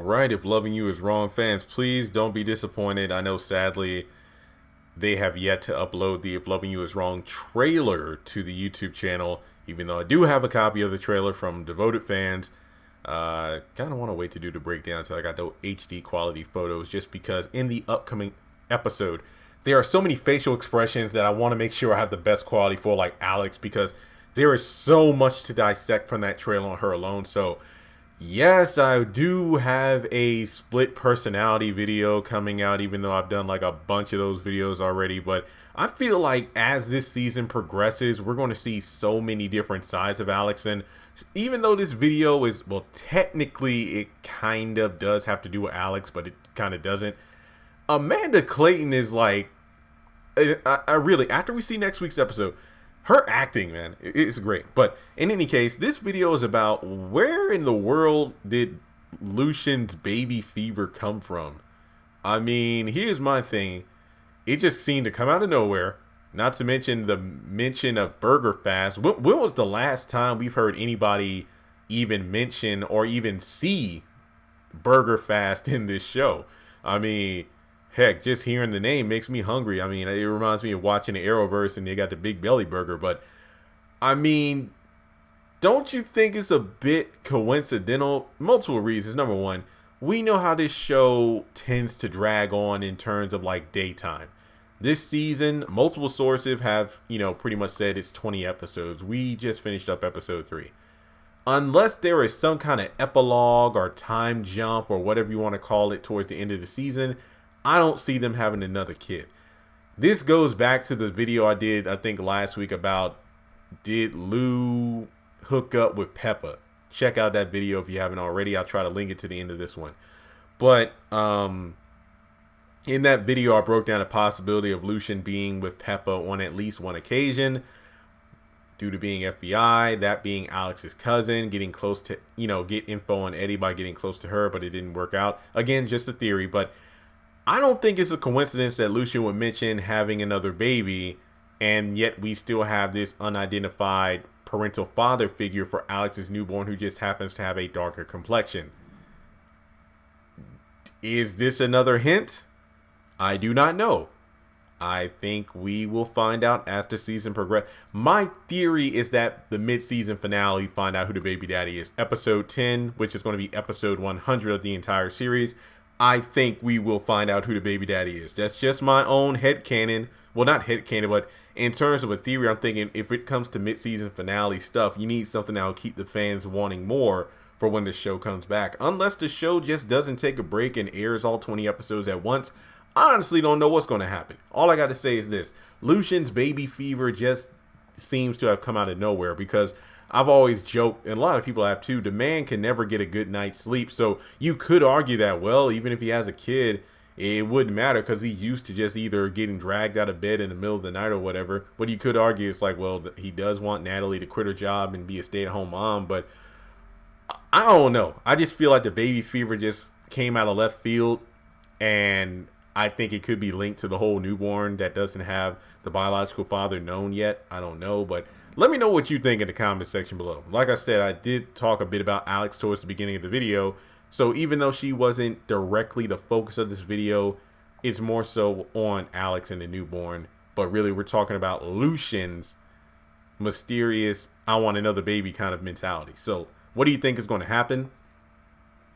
right, if loving you is wrong, fans, please don't be disappointed. I know, sadly, they have yet to upload the If Loving You Is Wrong trailer to the YouTube channel, even though I do have a copy of the trailer from devoted fans. Kind of want to wait to do the breakdown until I got the HD quality photos, just because in the upcoming episode, there are so many facial expressions that I want to make sure I have the best quality for, like Alex, because there is so much to dissect from that trailer on her alone. So yes, I do have a split personality video coming out, even though I've done like a bunch of those videos already. But I feel like as this season progresses, we're going to see so many different sides of Alex. And even though this video is, well, technically it kind of does have to do with Alex, but it kind of doesn't. Amanda Clayton is like, I really, after we see next week's episode, her acting, man, it's great. But in any case, this video is about where in the world did Lucian's baby fever come from? I mean, here's my thing. It just seemed to come out of nowhere. Not to mention the mention of Burger Fast. When was the last time we've heard anybody even mention or even see Burger Fast in this show? I mean, heck, just hearing the name makes me hungry. I mean, it reminds me of watching the Arrowverse and they got the Big Belly Burger. But, I mean, don't you think it's a bit coincidental? Multiple reasons. Number one, we know how this show tends to drag on in terms of, like, daytime. This season, multiple sources have, pretty much said it's 20 episodes. We just finished up episode 3. Unless there is some kind of epilogue or time jump or whatever you want to call it towards the end of the season, I don't see them having another kid. This goes back to the video I did, I think, last week about did Lou hook up with Peppa. Check out that video if you haven't already. I'll try to link it to the end of this one. But in that video, I broke down the possibility of Lushion being with Peppa on at least one occasion due to being FBI, that being Alex's cousin, getting close to, get info on Eddie by getting close to her, but it didn't work out. Again, just a theory, but I don't think it's a coincidence that Lushion would mention having another baby, and yet we still have this unidentified parental father figure for Alex's newborn who just happens to have a darker complexion. Is this another hint? I do not know. I think we will find out as the season progresses. My theory is that the mid-season finale, find out who the baby daddy is. Episode 10, which is going to be episode 100 of the entire series. I think we will find out who the baby daddy is. That's just my own headcanon. Well, not headcanon, but in terms of a theory, I'm thinking if it comes to mid-season finale stuff, you need something that will keep the fans wanting more for when the show comes back. Unless the show just doesn't take a break and airs all 20 episodes at once, I honestly don't know what's going to happen. All I got to say is this. Lucian's baby fever just seems to have come out of nowhere, because I've always joked, and a lot of people have too, the man can never get a good night's sleep. So you could argue that, well, even if he has a kid, it wouldn't matter because he's used to just either getting dragged out of bed in the middle of the night or whatever. But you could argue it's like, well, he does want Natalie to quit her job and be a stay-at-home mom. But I don't know. I just feel like the baby fever just came out of left field, and I think it could be linked to the whole newborn that doesn't have the biological father known yet. I don't know, but let me know what you think in the comment section below. Like I said, I did talk a bit about Alex towards the beginning of the video. So even though she wasn't directly the focus of this video, it's more so on Alex and the newborn. But really, we're talking about Lucian's mysterious, I want another baby kind of mentality. So what do you think is going to happen?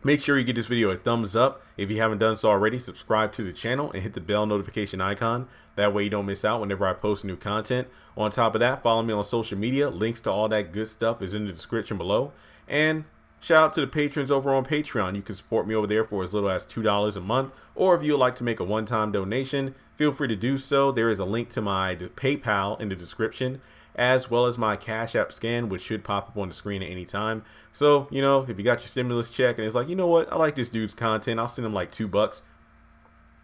Make sure you give this video a thumbs up. If you haven't done so already, subscribe to the channel and hit the bell notification icon. That way you don't miss out whenever I post new content. On top of that, follow me on social media. Links to all that good stuff is in the description below. And shout out to the patrons over on Patreon. You can support me over there for as little as $2 a month. Or if you would like to make a one-time donation, feel free to do so. There is a link to my PayPal in the description, as well as my Cash App scan, which should pop up on the screen at any time. So, if you got your stimulus check and it's like, you know what, I like this dude's content, I'll send him like $2.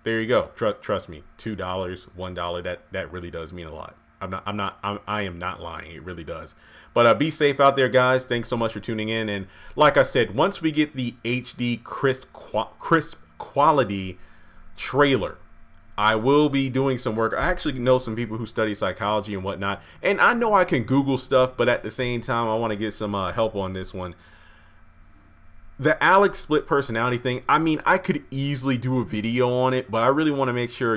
There you go. Trust me, $2, $1, that really does mean a lot. I am not lying. It really does. But be safe out there, guys. Thanks so much for tuning in. And like I said, once we get the HD crisp quality trailer, I will be doing some work. I actually know some people who study psychology and whatnot, and I know I can Google stuff, but at the same time, I want to get some help on this one. The Alex split personality thing, I mean, I could easily do a video on it, but I really want to make sure,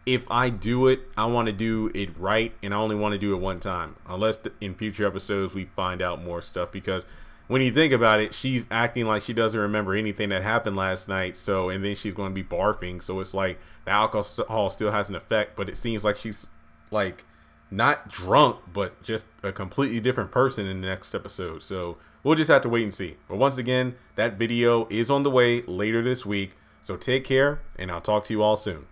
if I do it, I want to do it right, and I only want to do it one time, unless in future episodes we find out more stuff, because when you think about it, she's acting like she doesn't remember anything that happened last night, and then she's going to be barfing, so it's like the alcohol still has an effect, but it seems like she's like not drunk, but just a completely different person in the next episode. So we'll just have to wait and see. But once again, that video is on the way later this week. So take care, and I'll talk to you all soon.